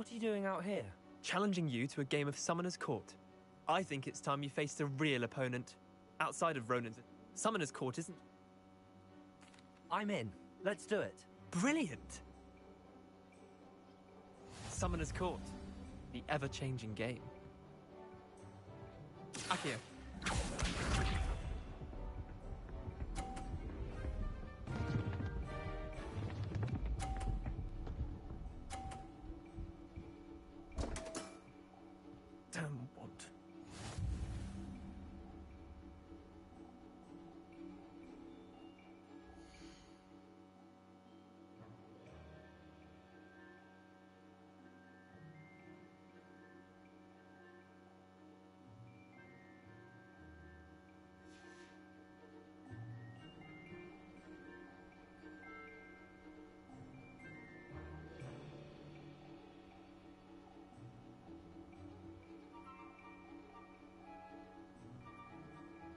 What are you doing out here? Challenging you to a game of Summoner's Court. I think it's time you faced a real opponent. Outside of Ronin's, Summoner's Court isn't... I'm in. Let's do it. Brilliant! Summoner's Court. The ever-changing game. Akio. Damn want.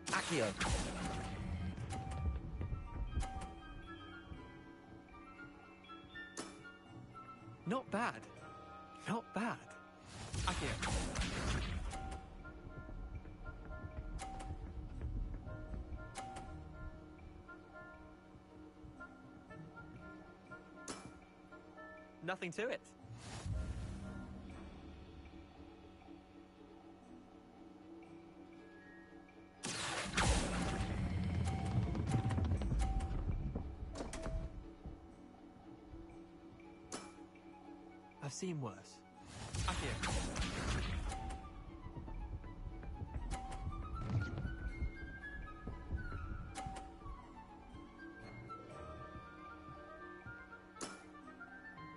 Akio. Not bad. Not bad. Akio. Nothing to it. I've seen worse. Akio.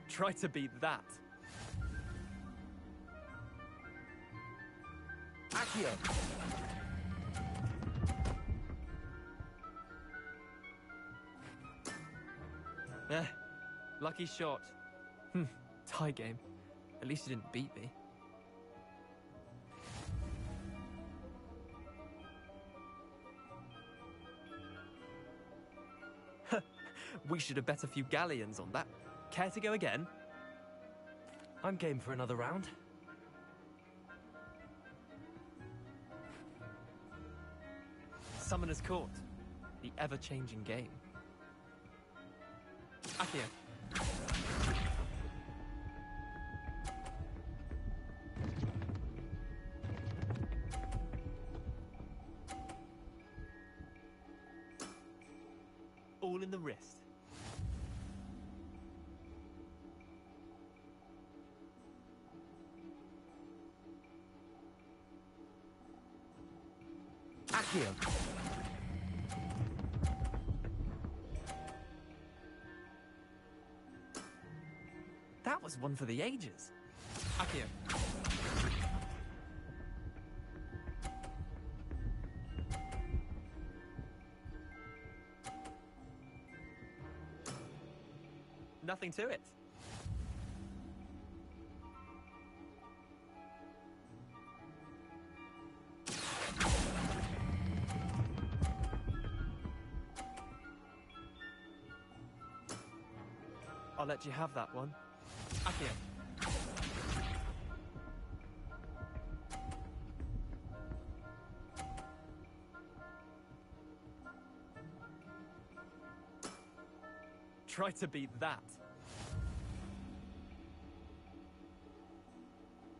Try to beat that. Akio. Lucky shot. Tie game. At least you didn't beat me. We should have bet a few galleons on that. Care to go again? I'm game for another round. Summoner's Court. The ever-changing game. Akio. All in the wrist. Akio. That was one for the ages. Akio. Nothing to it. I'll let you have that one. Akio. Try to beat that.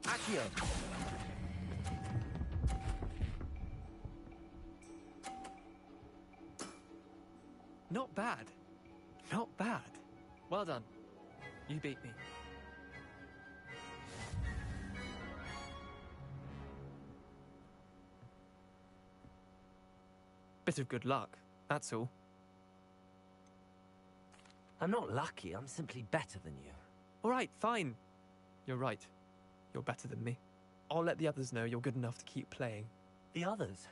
Akio. Not bad. Not bad. Well done. You beat me. Bit of good luck, that's all. I'm not lucky, I'm simply better than you. All right, fine. You're right. You're better than me. I'll let the others know you're good enough to keep playing. The others?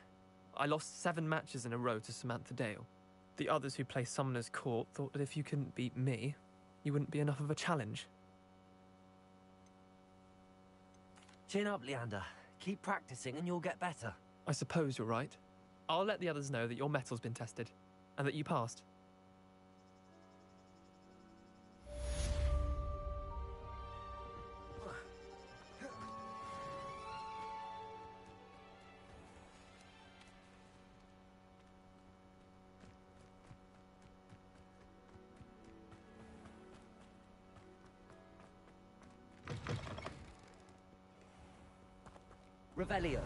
I lost 7 matches in a row to Samantha Dale. The others who play Summoner's Court thought that if you couldn't beat me, you wouldn't be enough of a challenge. Chin up, Leander. Keep practicing and you'll get better. I suppose you're right. I'll let the others know that your metal's been tested, and that you passed. Revelio.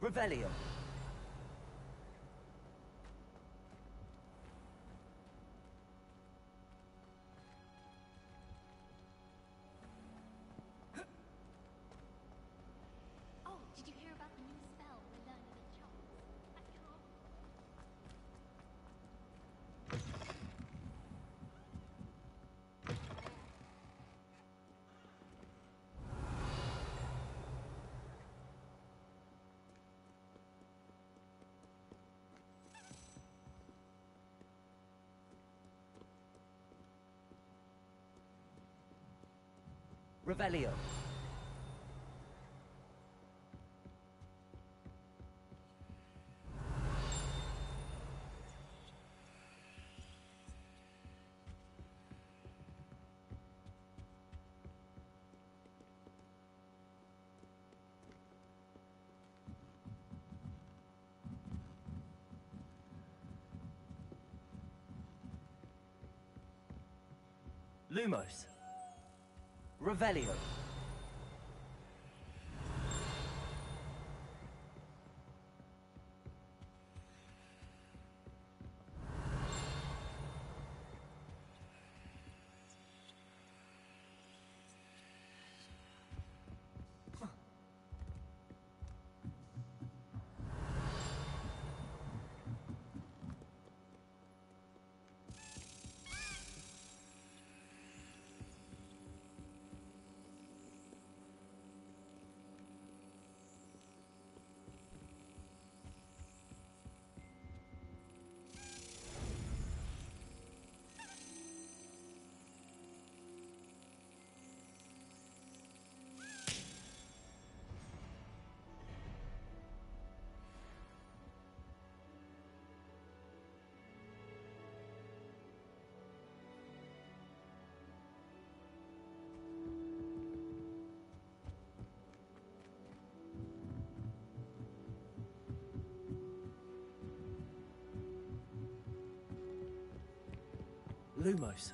Revelio. Oh, did you hear about the new spell we're learning at Charles? I can't. Revelio. Lumos. Revelio. Lumos.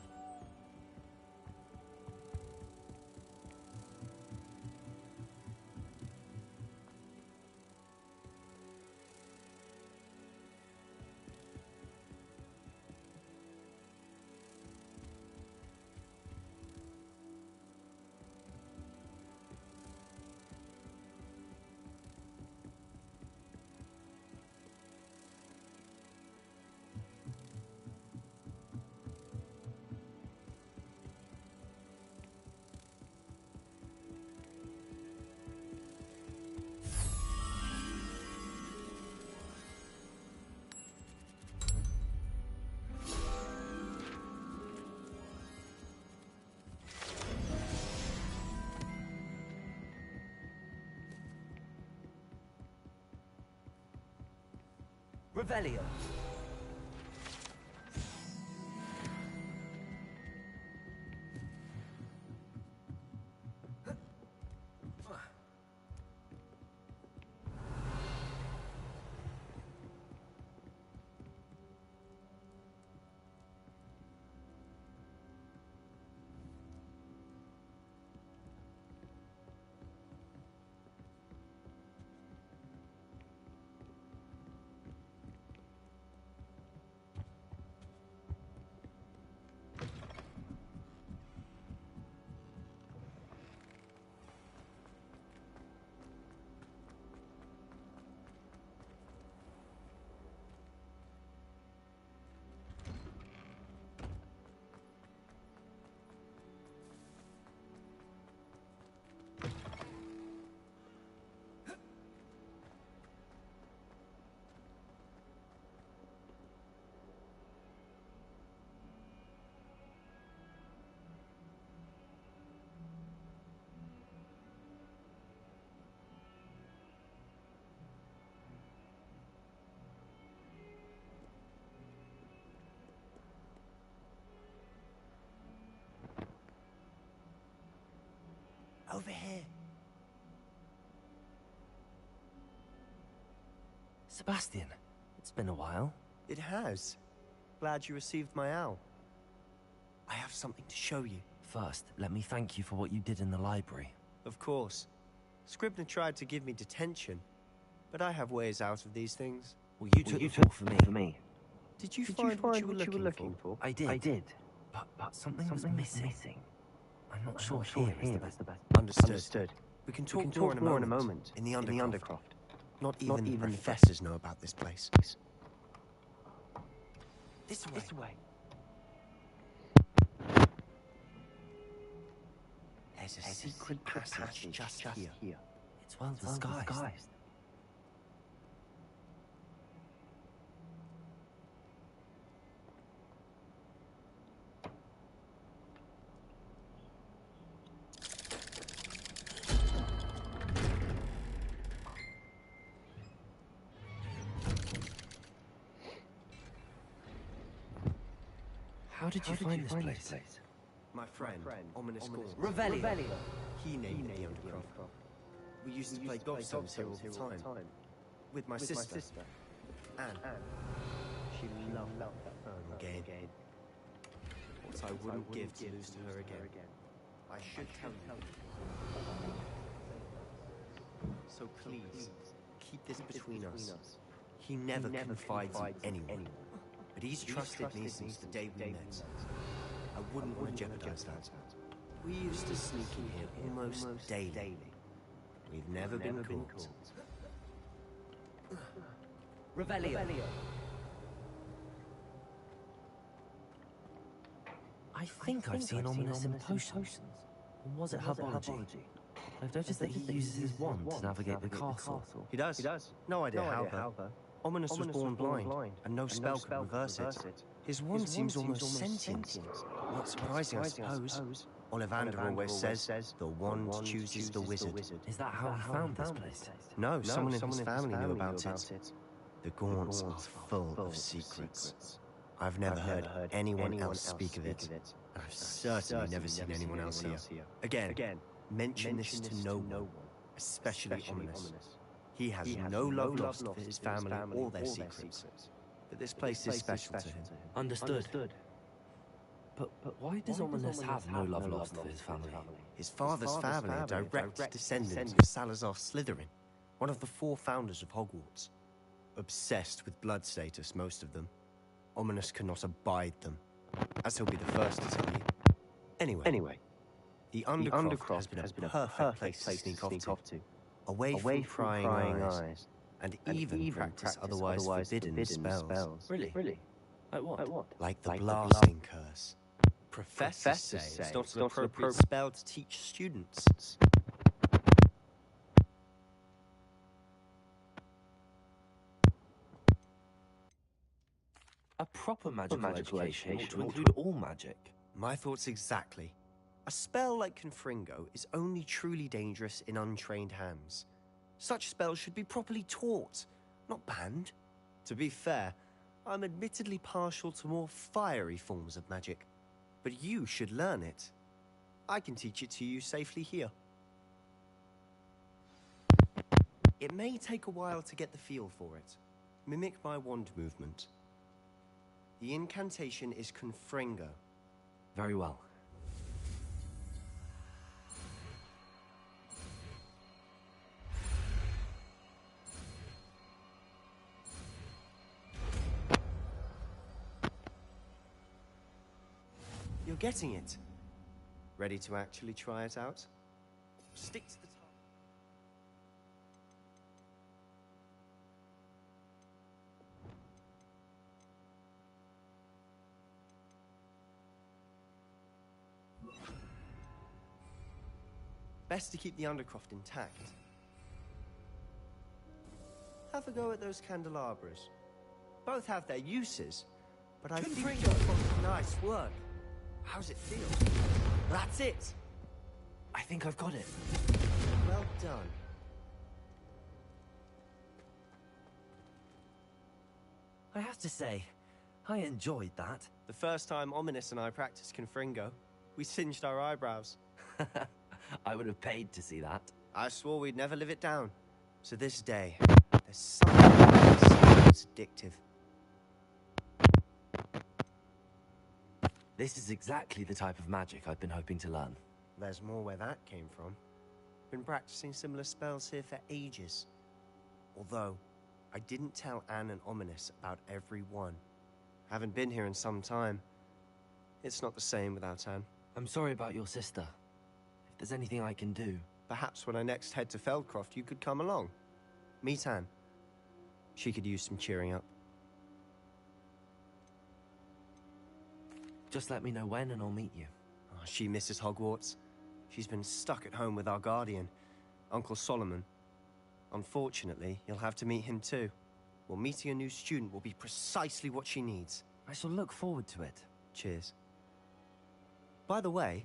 Revelio. Over here. Sebastian, it's been a while. It has. Glad you received my owl. I have something to show you. First, let me thank you for what you did in the library. Of course. Scribner tried to give me detention, but I have ways out of these things. Well, you took the fall for me. Did you find what you were looking for? I did. But something was missing. I'm not sure here is the best. Understood. We can talk more in a moment. In the Undercroft. Not even the professors know about this place. This way. There's a secret passage just here. It's well disguised. How did you find this place? My friend, Ominous Gaunt. Revelio. He named the Undercroft. We used to play gobstones here all the time. With my sister, Anne. She loved that game. What I wouldn't give to lose to her again. I should tell you. So please, keep this between us. He never confides in anyone. But he's trusted me since the day we met. I wouldn't want to jeopardize that. We used to sneak in here almost daily. We've never been caught. Revelio. I think I've seen Ominous in potions. Or was it herbology? I've noticed that he uses his wand to navigate the castle. He does? No idea how, though. Ominous was born blind, and no spell could reverse it. His wand seems almost sentient. Not surprising, I suppose. Ollivander always says, the wand chooses the wizard. Is that how he found this place? No, someone in his family knew about it. The Gaunts are full of secrets. I've never heard anyone else speak of it, and I've certainly never seen anyone else here. Again, mention this to no one, especially Ominous. He has no love lost for his family or their secrets, but this place is special to him. Understood. But why does Ominous have no love lost for his family? His father's family are direct descendants of Salazar Slytherin, one of the 4 founders of Hogwarts. Obsessed with blood status, most of them. Ominous cannot abide them, as he'll be the first to tell you. Anyway, the Undercroft has been a perfect place to sneak off to. Away from prying eyes, and even practice otherwise forbidden spells. Really? Like what? Like the blasting curse. Professors say it's not an appropriate spell to teach students. A proper magical education ought to include all magic. My thoughts exactly. A spell like Confringo is only truly dangerous in untrained hands. Such spells should be properly taught, not banned. To be fair, I'm admittedly partial to more fiery forms of magic, but you should learn it. I can teach it to you safely here. It may take a while to get the feel for it. Mimic my wand movement. The incantation is Confringo. Very well. You're getting it. Ready to actually try it out? Stick to the target. Best to keep the Undercroft intact. Have a go at those candelabras. Both have their uses, but I think nice work. How's it feel? That's it! I think I've got it. Well done. I have to say, I enjoyed that. The first time Ominous and I practiced Confringo, we singed our eyebrows. I would have paid to see that. I swore we'd never live it down. So this day, there's something about this that's addictive. This is exactly the type of magic I've been hoping to learn. There's more where that came from. Been practicing similar spells here for ages. Although, I didn't tell Anne and Ominous about every one. Haven't been here in some time. It's not the same without Anne. I'm sorry about your sister. If there's anything I can do... Perhaps when I next head to Feldcroft, you could come along. Meet Anne. She could use some cheering up. Just let me know when and I'll meet you. Oh, she misses Hogwarts. She's been stuck at home with our guardian, Uncle Solomon. Unfortunately, you'll have to meet him too. Well, meeting a new student will be precisely what she needs. I shall look forward to it. Cheers. By the way,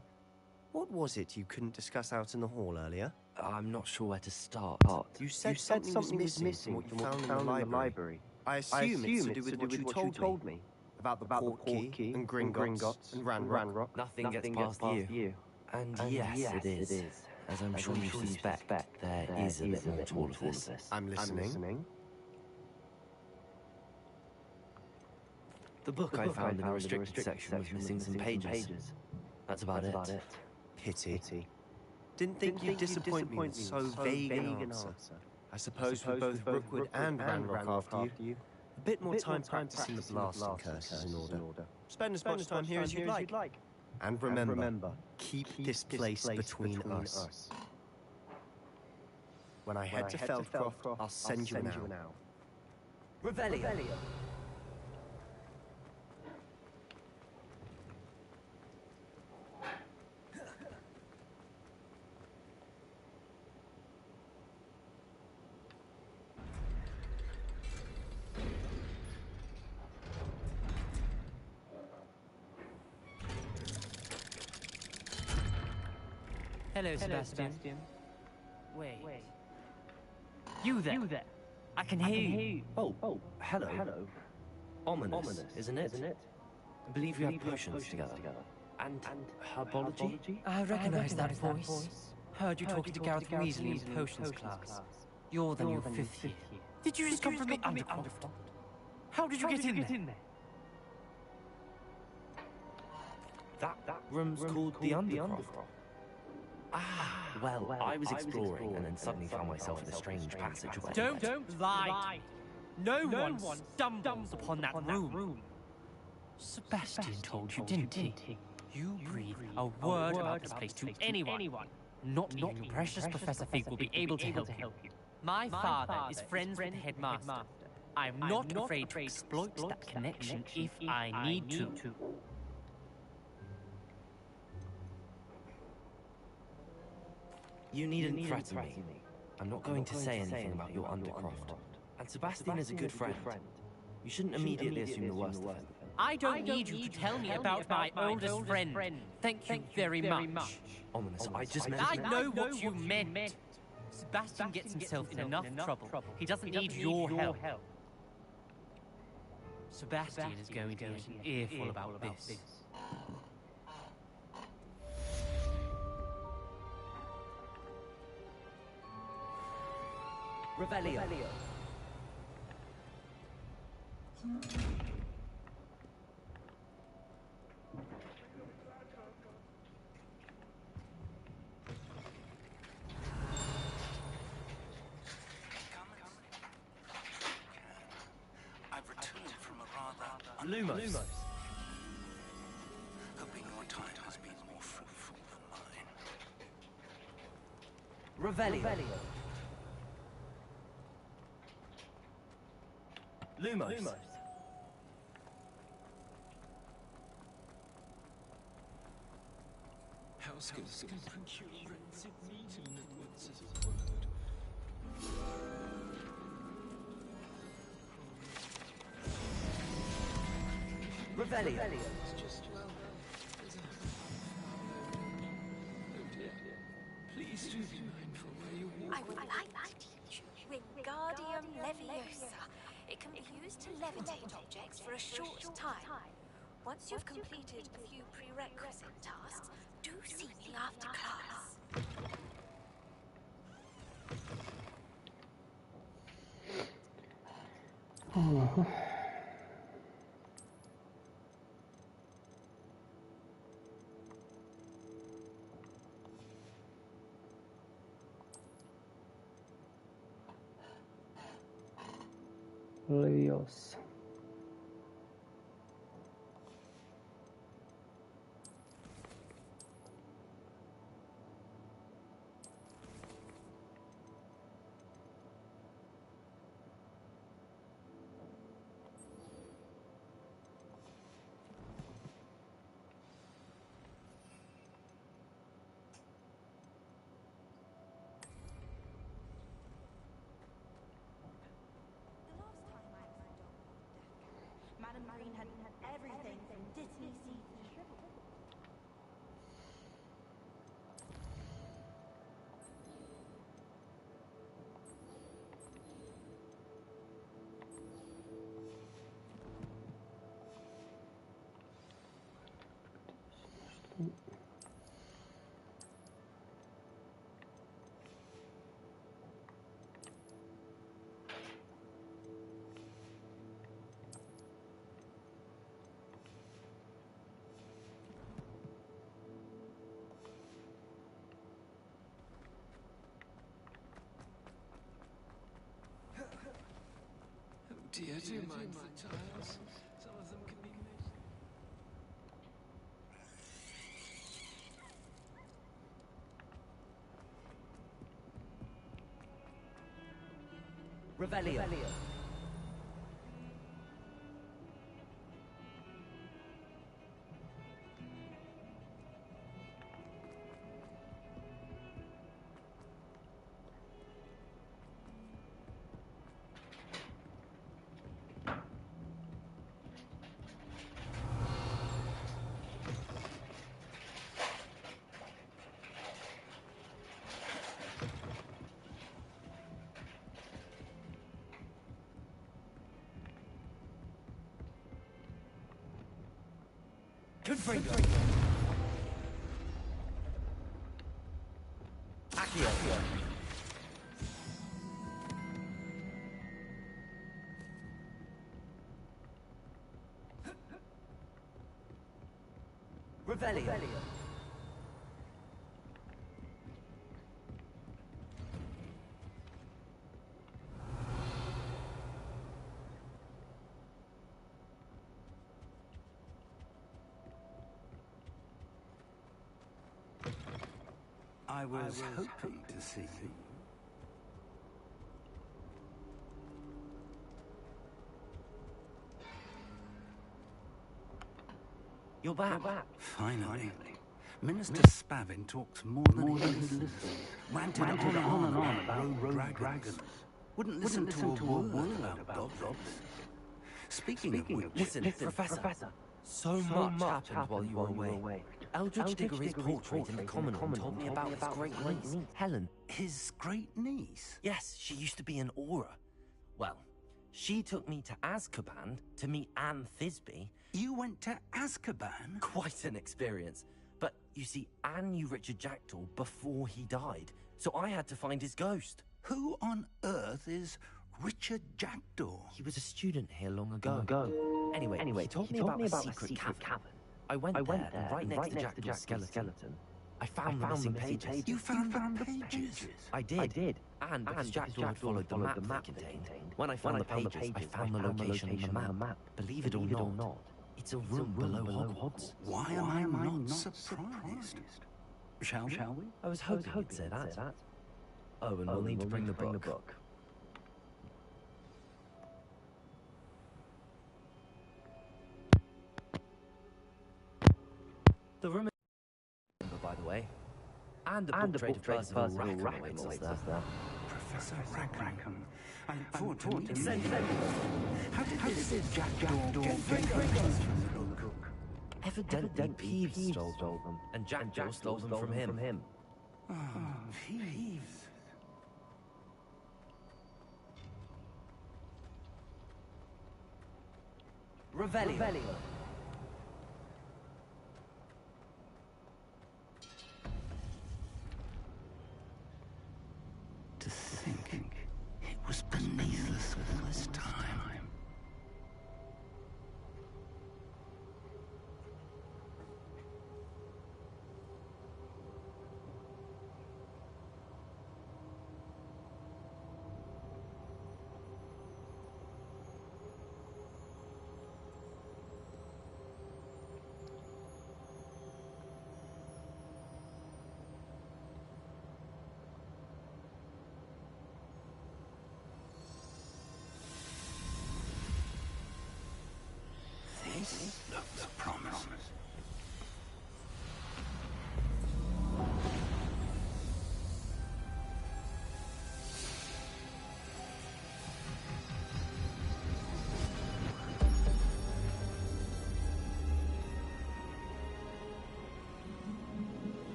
what was it you couldn't discuss out in the hall earlier? I'm not sure where to start. You said something was missing from what you found in the library. I assume it's to do with what you told me. About the portkey and Gringotts and Ranrock. Nothing gets past you. And yes, it is. As I'm sure you suspect, there is a bit more to all of this. I'm listening. The book I found in the restricted section was missing some pages. That's about it. Pity. Didn't think you'd disappoint me with so vague an answer. I suppose we both Rookwood and Ranrock after you. A bit more time practicing the blasting curses in order. Spend as much time here as you'd like. And remember, keep this place between us. When I head to Feldcroft, I'll send you an owl. Revelio. Hello, Sebastian. Wait. You there? I can hear you. Oh, hello. Ominous, isn't it? I believe you have potions together. And herbology? I recognize that voice. Heard you talking to Gareth Weasley in potions class. You're the new 5th year. Did you just come from the Undercroft? How did you get in there? That room's called the Undercroft. Well, I was exploring and then suddenly found myself in a strange passageway. Don't lie! No one stumbles upon that room. Sebastian told you, didn't he? You breathe a word about this place to anyone. Not even your precious Professor Fig will be able to help you. My father is friends with the headmaster. I'm not afraid to exploit that connection if I need to. You needn't threaten me. I'm not going to say anything about your Undercroft. And Sebastian is a good friend. You shouldn't immediately assume the worst of him. I don't need you to tell me about my oldest friend. Thank you very much. Ominous, I just meant... I know what you meant. Sebastian gets himself in enough trouble. He doesn't need your help. Sebastian is going to get an earful about this. Revelio. I've returned from a rather Lumos. hoping your time has been more fruitful than mine. Revelio. Lumos. House can procure rancid meat and at once as a word. Revelio. It's just oh dear. Please do be mindful where you walk. I would like to teach you Wingardium Leviosa. It can be used to levitate objects for a short time. Once you've completed a few prerequisite tasks, do see me after class. Leos. Madame Green had everything from Dittany seeds and shrivel. Oh dear, do mind the tiles. Some of them can be missed. Revelio. Confringo. Accio. Revelio. I was hoping to see you. You're back. Finally. Minister Spavin talks more than he listens. Ranted on and on about rogue dragons. Wouldn't listen to a word about goblins. Speaking of which... Listen, Professor. So much happened while you were away. Eldridge Diggory's portrait in the common room told me about his great niece, Helen. His great niece? Yes, she used to be an Auror. Well, she took me to Azkaban to meet Anne Thisbe. You went to Azkaban? Quite an experience. But you see, Anne knew Richard Jackdaw before he died, so I had to find his ghost. Who on earth is Richard Jackdaw? He was a student here long ago. Anyway, he told me about a secret cavern. I went there, and right next to Jackdaw's skeleton, I found the missing pages. You found the pages? I did. And because Jackdaw had followed the map they contained, when I found the pages, I found the location on the map. Believe it or not, it's a room below Hogwarts. Why am I not surprised? Shall we? I was hoping you'd say that. Oh, and we'll need to bring the book. The room is by the way. And the portrait of Percival Rackham awaits us there. Professor Rackham. I look forward to meeting him. How did this Jackdaw get pages from the book? Evidently Peeves stole them, and Jackdaw stole them from him. Oh, Peeves. Revelio.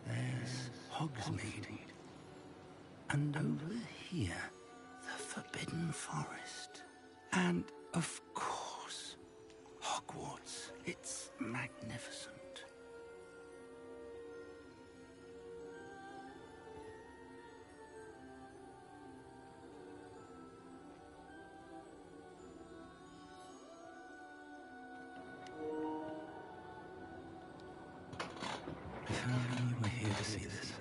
There's Hogsmeade. And over here, the Forbidden Forest. And, of course, Hogwarts. It's magnificent. If only you were here to see this.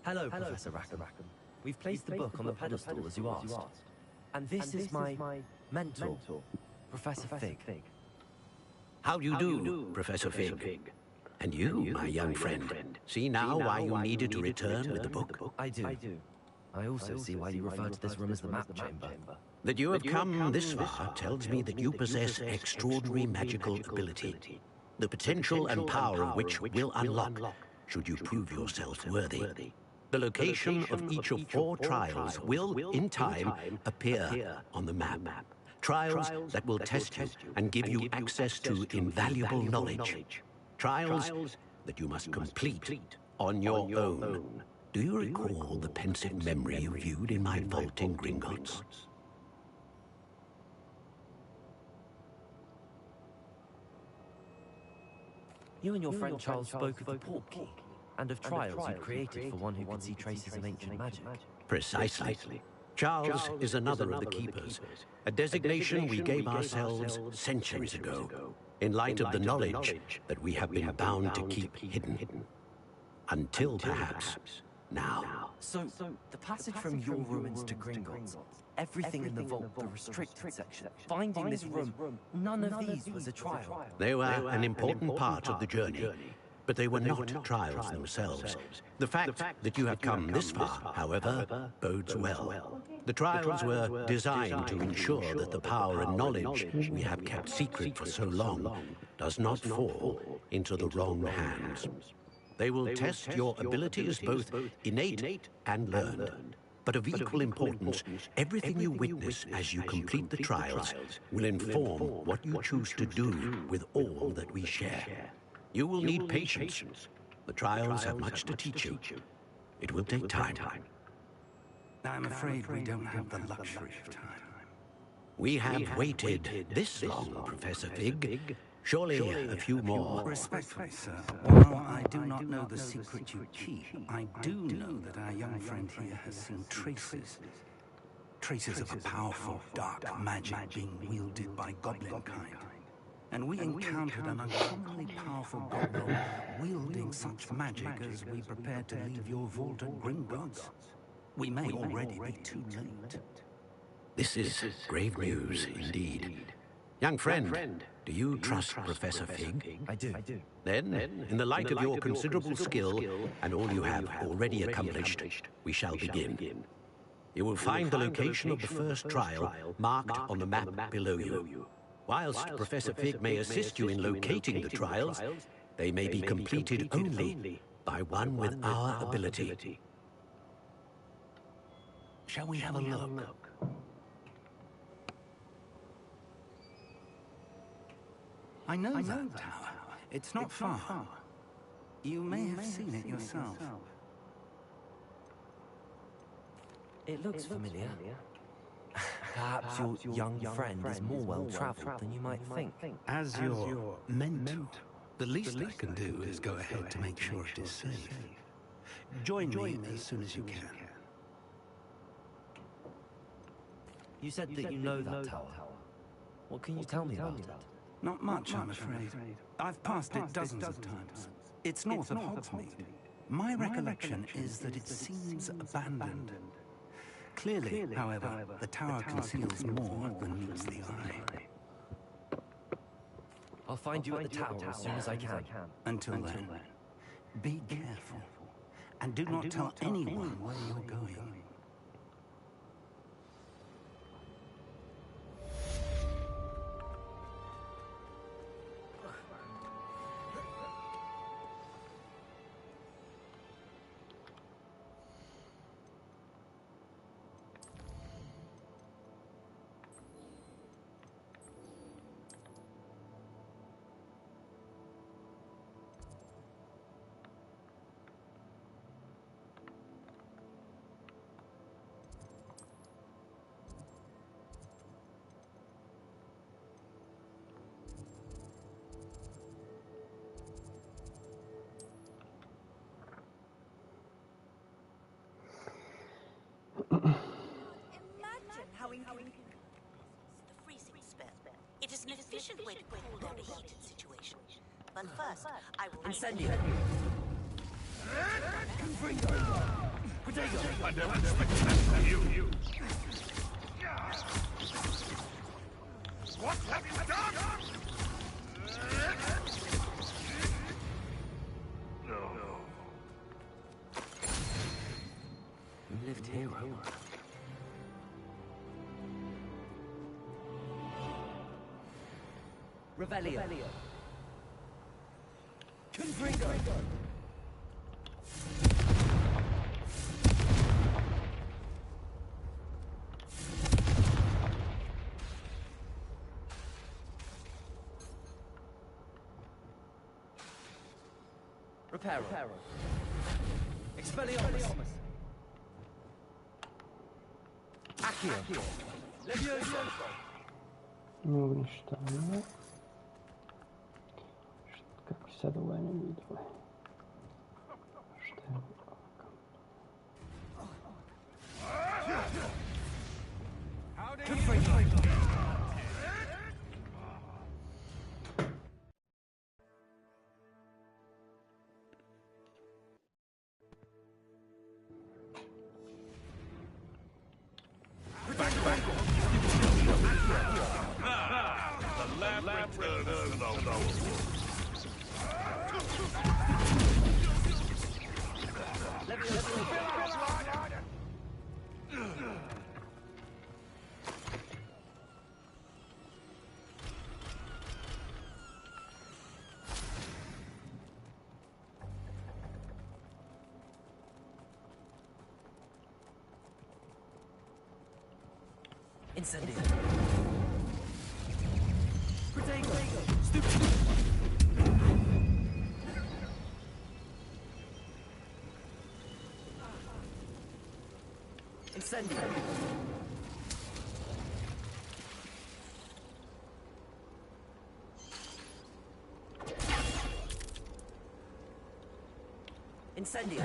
Hello, Professor Rackham. We've placed the book on the pedestal as you asked. And this is my mentor, Professor Fig. How do you do, Professor Fig? And you, my young friend, see now why you needed to return with the book? I do. I also see why you refer to this room as the map chamber. That you have come this far tells me that you possess extraordinary magical ability, the potential and power of which will unlock, should you prove yourself worthy. The location of each of 4 trials will, in time, appear on the map. Trials that will test you and give you access to invaluable knowledge. Trials that you must complete on your own. Do you recall the pensive memory you viewed in my vault in Gringotts? You and your friend Charles spoke of the port key, and of trials you created for one who could see traces of ancient magic. Precisely. Charles is another of the keepers, a designation we gave ourselves centuries ago, in light of the knowledge that we have been bound to keep hidden. Until perhaps now. So, the passage from your ruins to Gringotts, everything in the vault, the restricted section, finding this room, none of these was a trial. They were an important part of the journey, but they were not trials themselves. The fact that you have come this far, however, bodes well. The trials were designed to ensure that the power and knowledge we have kept secret for so long does not fall into the wrong hands. They will test your abilities, both innate and learned. But of equal importance, everything you witness as you complete the trials will inform what you choose to do with all that we share. You will need patience. The trials have much to teach you. It will take time. I'm afraid we don't have the luxury of time. We have waited this long, Professor Fig. Surely a few more. Respectfully, sir, while I do not know the secret you keep, I do know that our young friend here has seen traces. Traces of a powerful, dark magic being wielded by goblin kind. And we encountered an uncommonly powerful goblin wielding such magic as we prepared to leave your vault at Gringotts. We may already be too late. This is grave news indeed. Young friend, do you trust Professor Fig? I do. Then, in the light of your considerable skill and all you have already accomplished, we shall begin. You will find the location of the first trial marked on the map below you. Whilst Professor Fig may assist you in locating the trials, they may be completed only by one with our ability. Shall we have a look? I know that tower. It's not far. You may have seen it yourself. It looks familiar. Perhaps your young friend is more well-traveled than you might think. As your mentor, the least I can do is go ahead to make sure it is safe. Join me as soon as you can. You said that you know that tower. What can you tell me about it? Not much, I'm afraid. I've passed it dozens of times. It's north of Hogsmeade. My recollection is that it seems abandoned. Clearly, however, the tower conceals more than meets the eye. I'll find you at the tower as soon as I can. Until then, be careful, and do not tell anyone where you're going. Imagine how inconvenient the freezing spell. It is an efficient way to cool down a heated situation. But first, I will Incendio! I never expected that from you. What have you done? No. You lived here, Revelio. Confringo. Reparo. Expelliarmus. Accio. Levioso. Ну, что, ну... Как все давай не видел. Что? Incendio. Incendio. Incendio.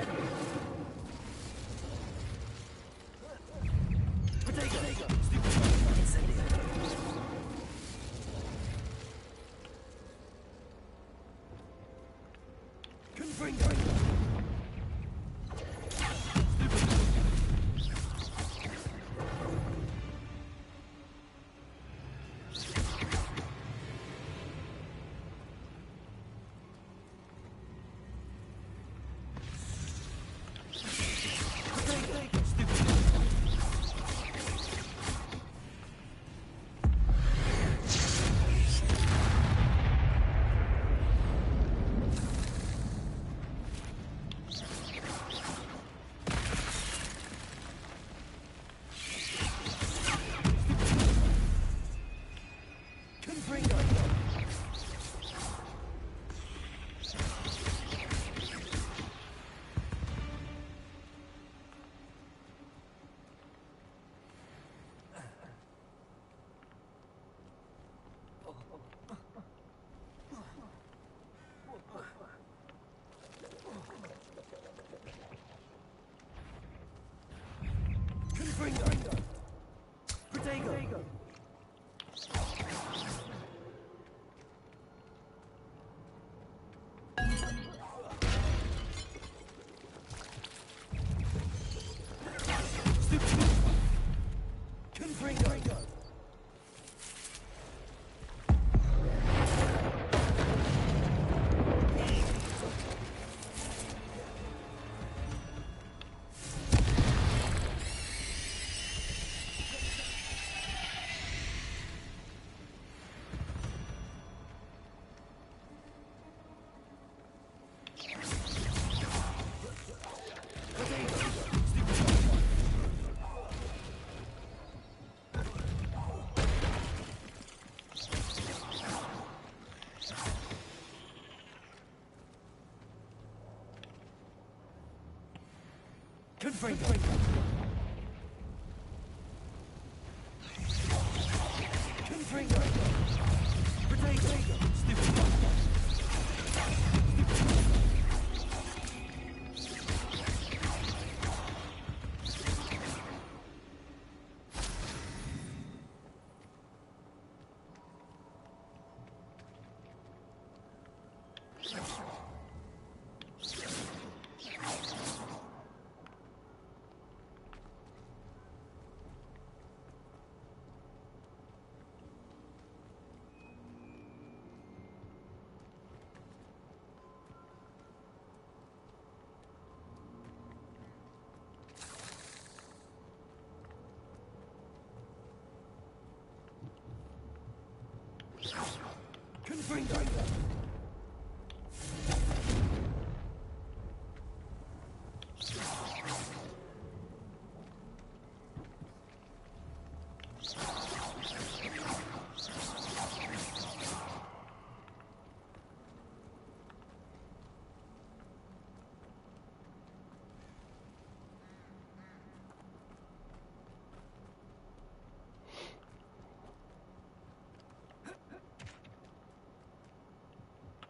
Revelio.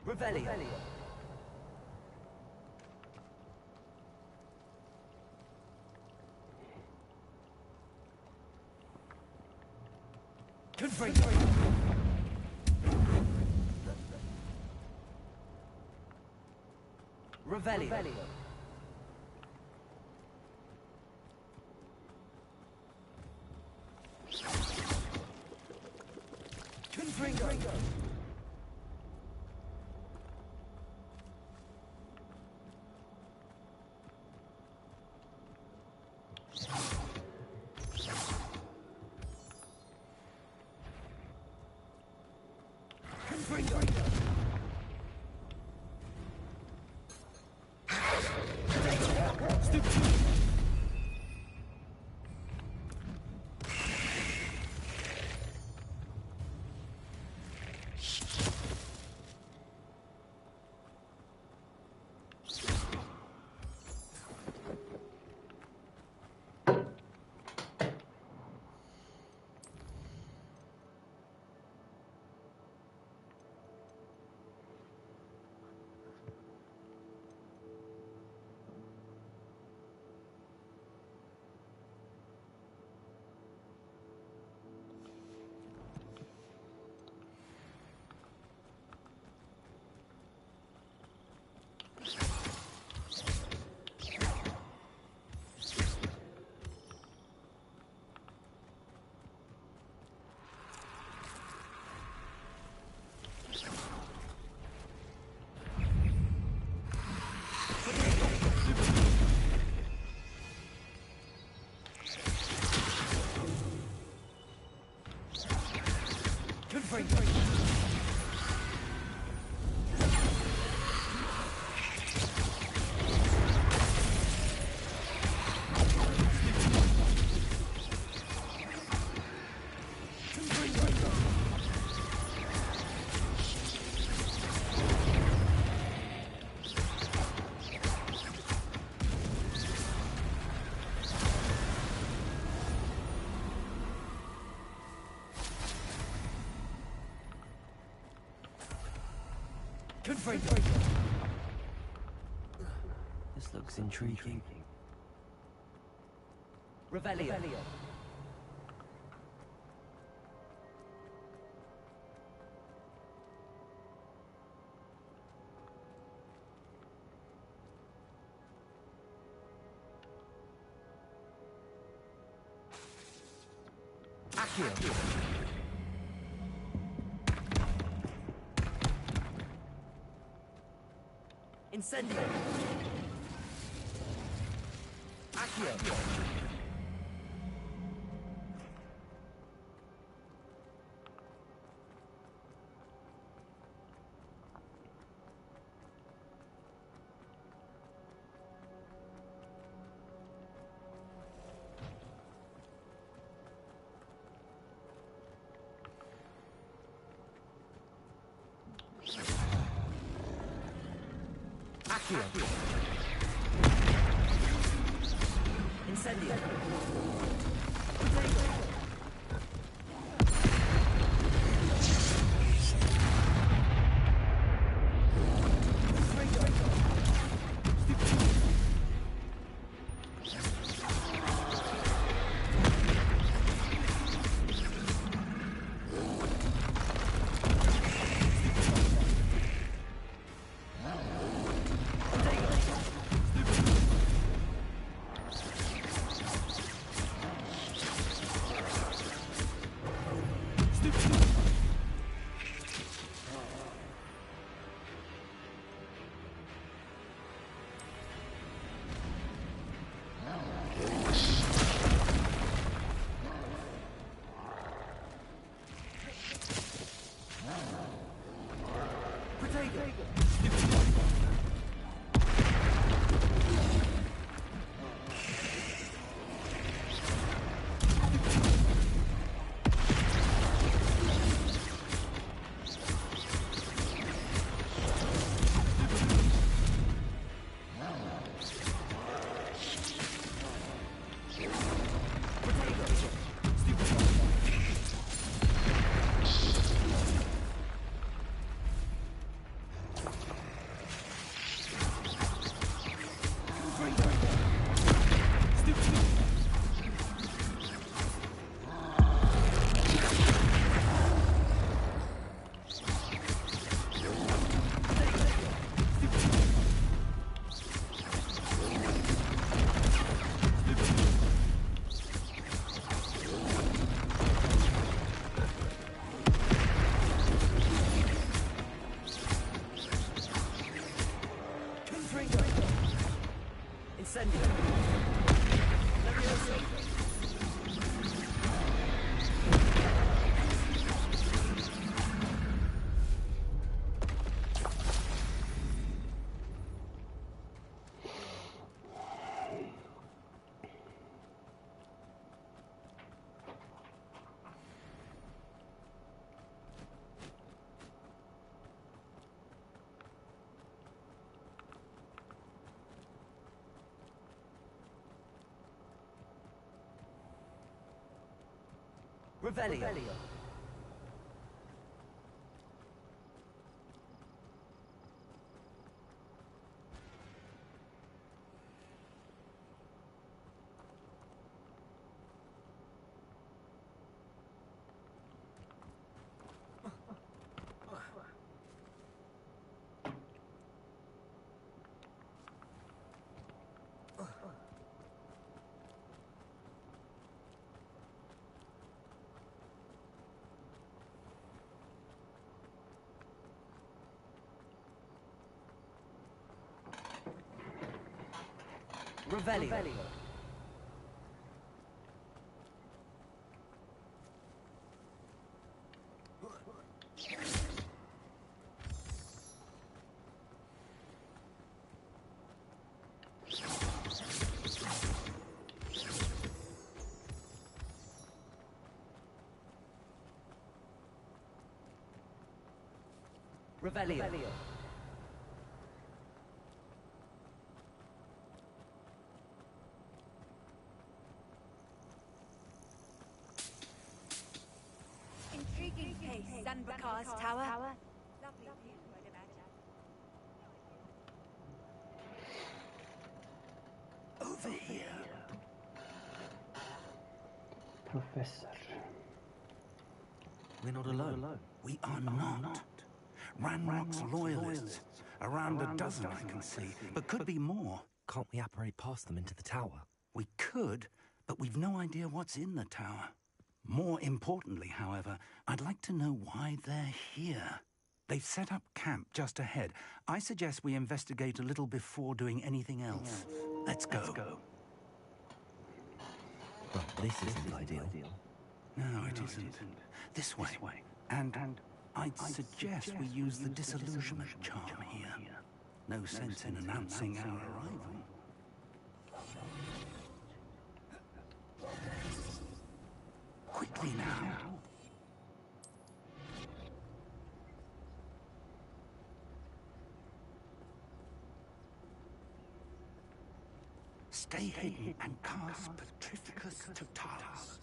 Revelio. This looks intriguing. Revelio. Accio. Incendio. Accio. Accio. Revelio. Revelio. Revelio. Intriguing place, Zanbakar's tower. Lovely view, I'd imagine. Over here. Professor. We're not alone. We are not. Ranrock's loyalists. Around a dozen, I can see, but could be more. Can't we apparate past them into the tower? We could, but we've no idea what's in the tower. More importantly, however, I'd like to know why they're here. They've set up camp just ahead. I suggest we investigate a little before doing anything else. Let's go. Well, this isn't ideal. No, it isn't. This way. And I'd suggest we use the disillusionment charm here. No sense in announcing our arrival. Quickly now. Stay hidden and cast Petrificus Totalis.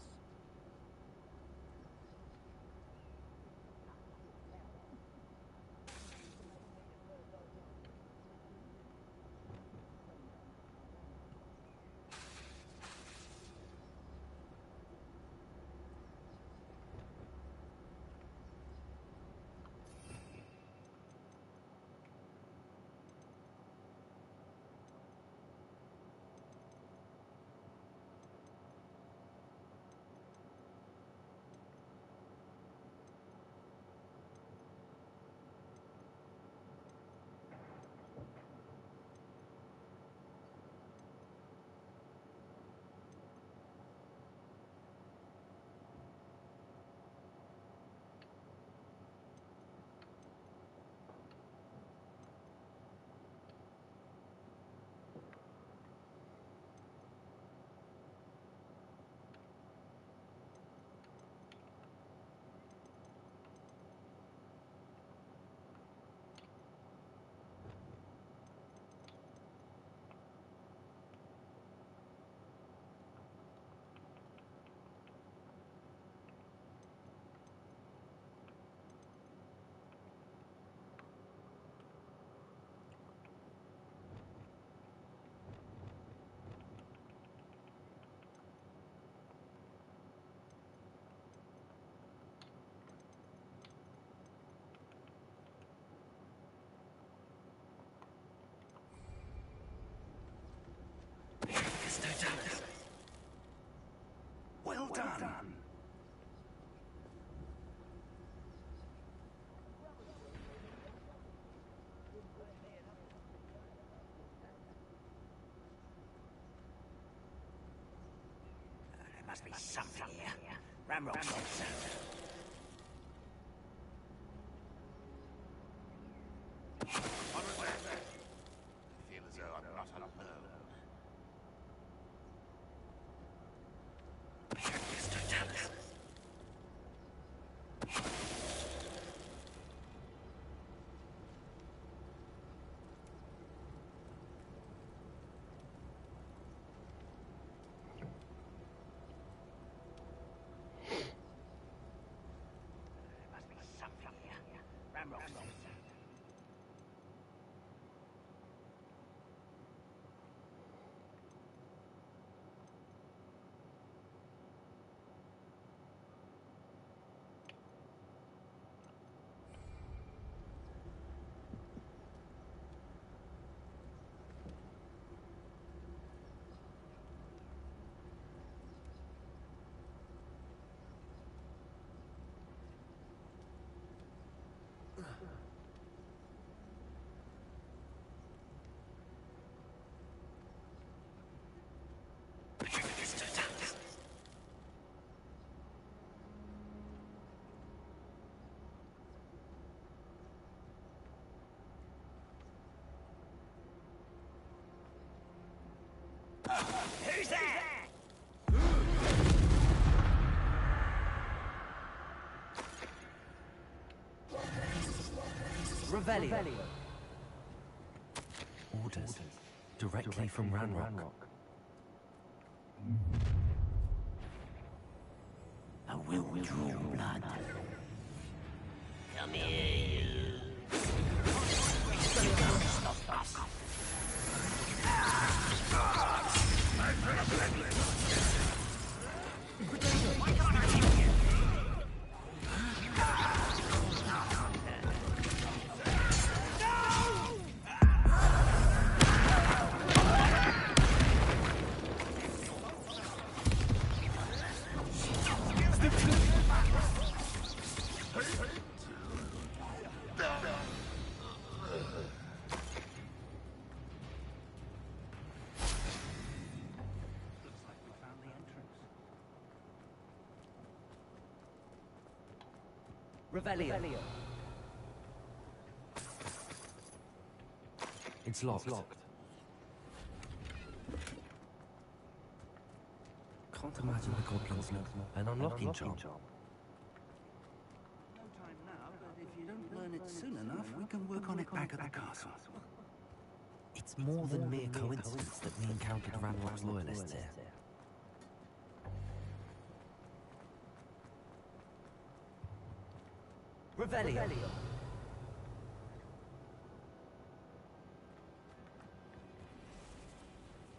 Well done. There must be something here. Ramrock said so. I feel as though I'm not alone. Who's there? Revelio. Orders. Directly from Ranrock. I will draw blood. Come here, you. You can't stop us. Revelio. It's locked. Can't imagine the goblins know an unlocking charm. No time now, but if you don't learn it soon enough, we can work on it back at the castle. It's It's more than mere coincidence that we encountered Ranrock's loyalists here. Revelio.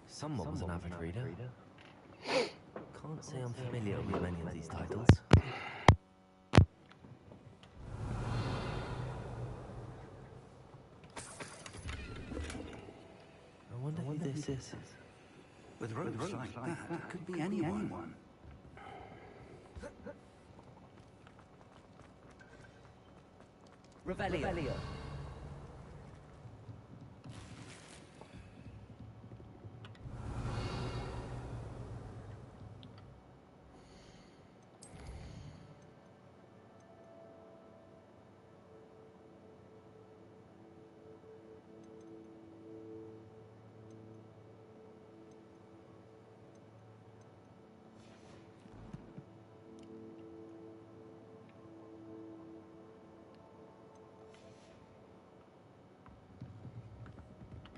Someone was an avid reader. Can't say I'm familiar with many of these titles. I wonder who this is. With robes like that, it could be anyone. Revelio.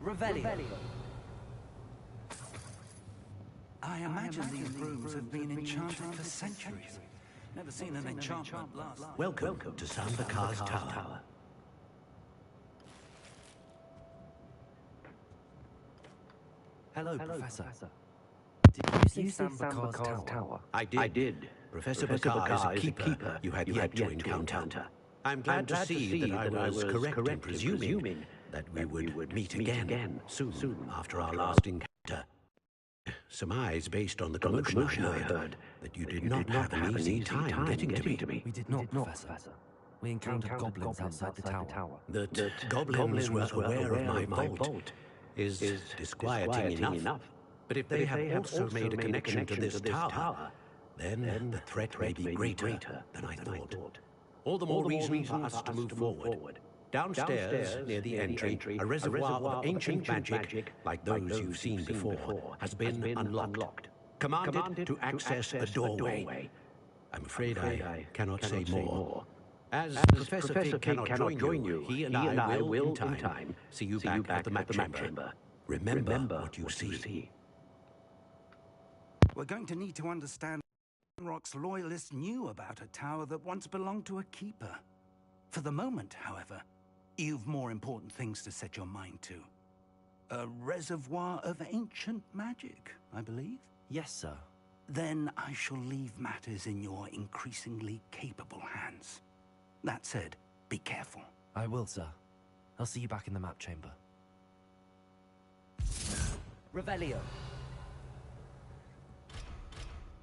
Revelio. I imagine these rooms have been enchanted for centuries. Never seen an enchantment last. Welcome to Sambakar's Tower. Hello, Professor. Did you say Sambakar's Tower? I did. Professor Bakar is a keeper you had yet to encounter. I'm glad to see that I was correct in presuming that we would meet again soon after our last encounter. Surmise based on the commotion I heard that you did not have an easy time getting to me. We did not, Professor. We encountered goblins outside the tower. That goblins were aware of my vault is disquieting enough. But if they have also made a connection to this tower, then the threat may be greater than I thought. All the more reason for us to move forward. Downstairs, near the entry, a reservoir of ancient magic, like those you've seen before, has been unlocked. Commanded to access a doorway. I'm afraid I cannot say more. As Professor Fig cannot join you, he and I will, in time, see you back at the map chamber. Remember what you see. We're going to need to understand Rock's loyalists knew about a tower that once belonged to a keeper. For the moment, however, you've more important things to set your mind to. A reservoir of ancient magic, I believe? Yes, sir. Then I shall leave matters in your increasingly capable hands. That said, be careful. I will, sir. I'll see you back in the map chamber. Revelio.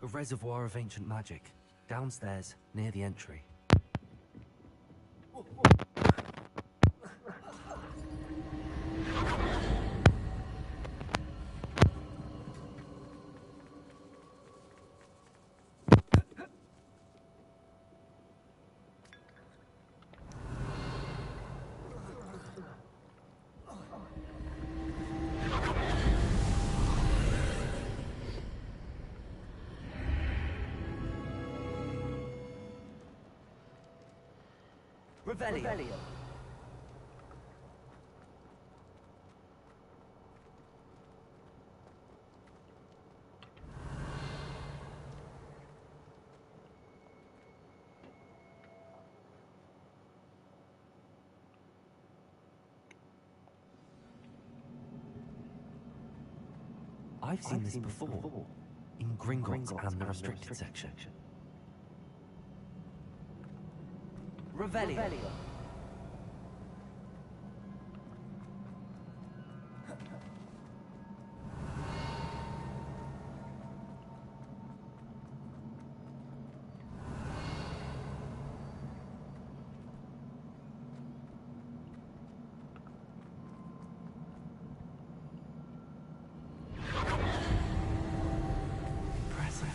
A reservoir of ancient magic. Downstairs, near the entry. Revelio. I've seen this before, in Gringotts and the restricted section. Revelio. Impressive.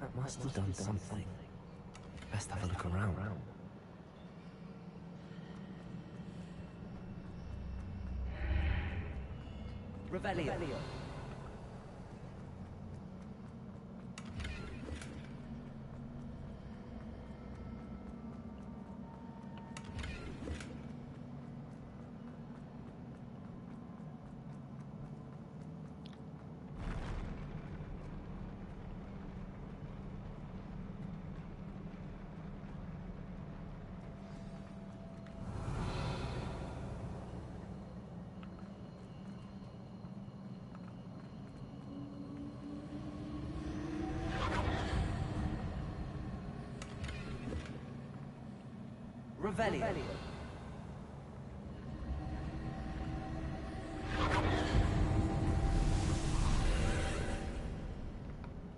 That must have done something. Best have a look around. Revelio. Revelio.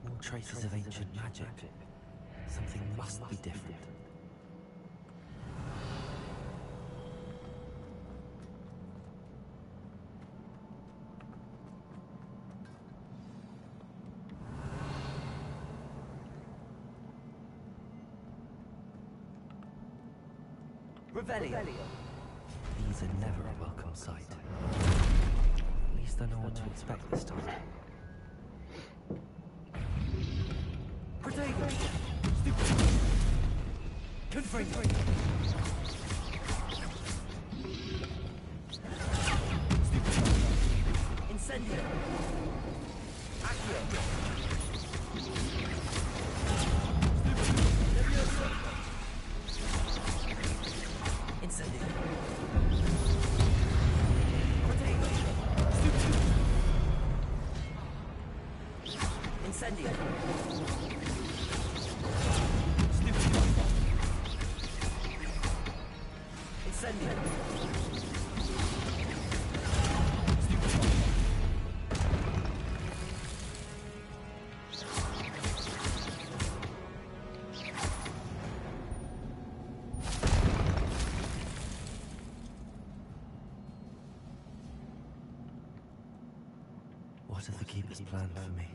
More traces of ancient magic. Something must be different. Revelio. These are never a welcome sight. At least I know what to expect this time. Protego! Confringo! Incendio! Accio! Incendio! Protego! Incendio! Incendio! What have the Keepers planned for me?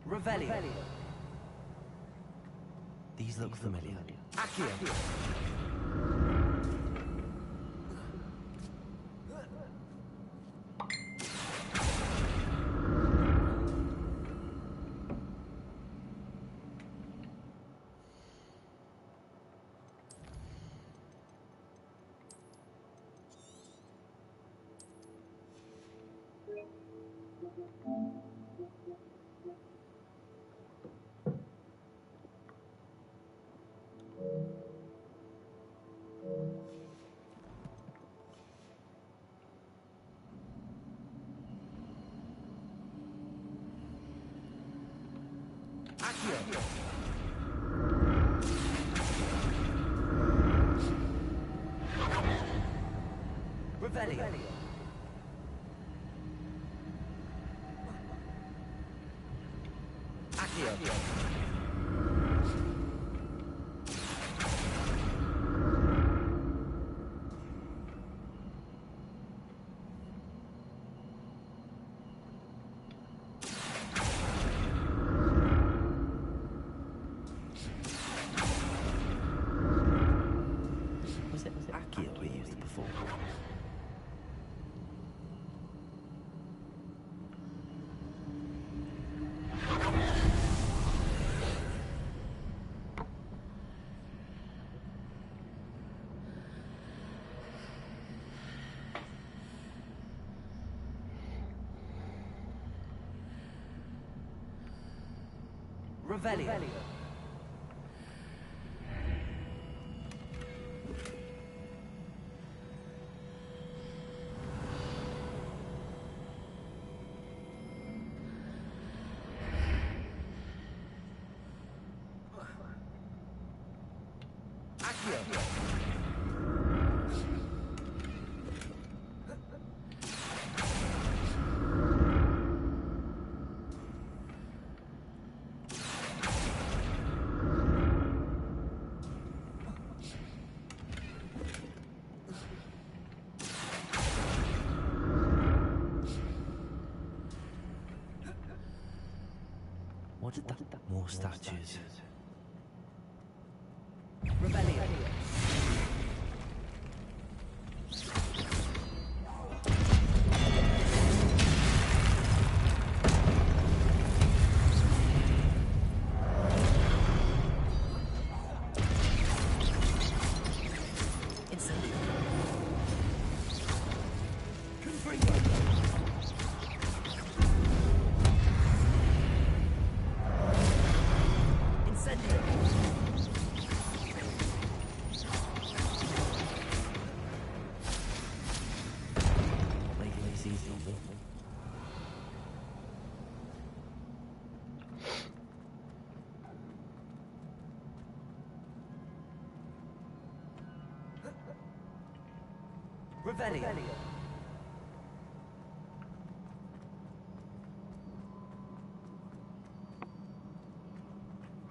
Revelio. These look familiar. Accio. Accio. Revelio. Accio. Was it Accio we used before? Revelio. Accio. What did that? More statues. Revelio. Revelio.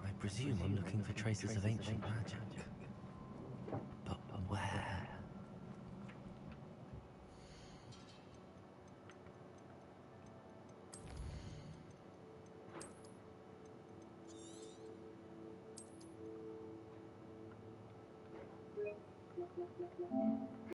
I presume I'm looking for traces of ancient magic. But where?